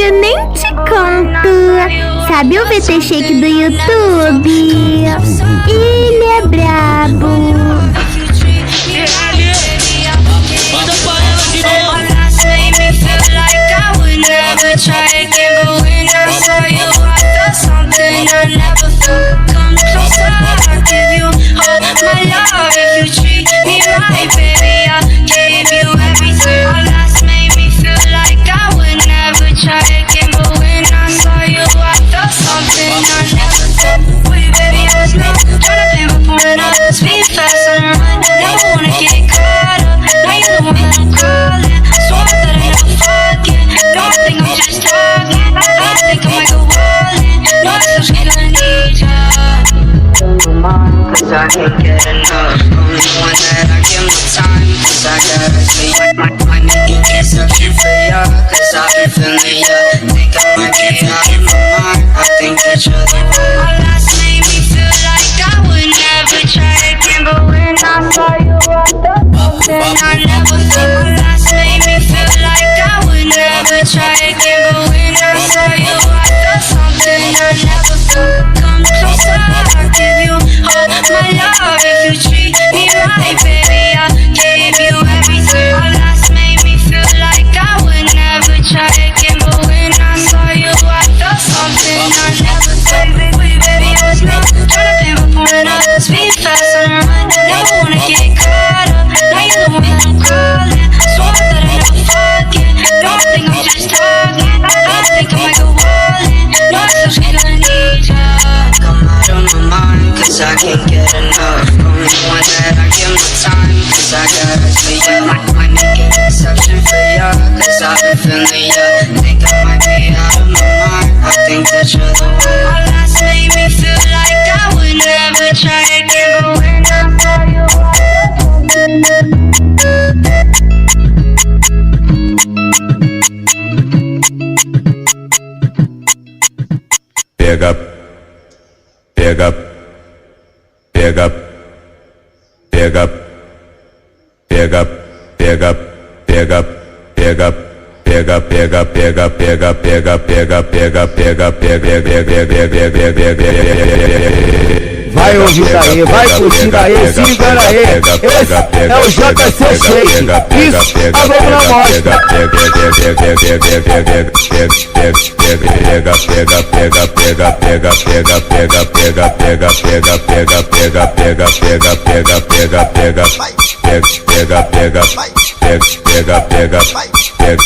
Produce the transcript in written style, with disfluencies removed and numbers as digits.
que eu nem te conto. Sabe o VT Shake do YouTube? Ele é brabo. I can't get enough. Only one that I give my time, cause I gotta see my nigga keep searching for ya, cause I been feeling ya. Think I might be out of my mind, I think that you're the one. Our last made me feel like I would never try again, but when I saw you walk up, then I never felt. Our last made me feel like I would never try again, but when I saw you walk up, something I never felt. Come closer, I'll give you all my love. If you treat me right, baby, I gave you everything. Our last made me feel like I would never try again, but when I saw you, I felt something I never felt. Baby, I was not tryna pay my point up. Speed fast on the run, never wanna get caught up. Now you're the one that I'm calling. Swore that I never forget. Don't think I'm just talking. I think I might go all in. No, I'm still gonna need ya. Come out of my mind, cause I can't get enough. Only one that I give my time, cause I gotta see ya. Might make an exception for ya, cause I've been feeling ya. Think I might be out of my mind, I think that you're the one. Our last made me feel like I would never try again, but when I saw you, Pega, pega, pega, pega, pega, pega, pega, pega, pega, pega, pega, pega, pega, pega, pega, pega, pega, pega. Vai ouvir aí, vai curtir aí, se liga aí. Esse é o JC Shake. Isso, a vamos na mostra. Pega,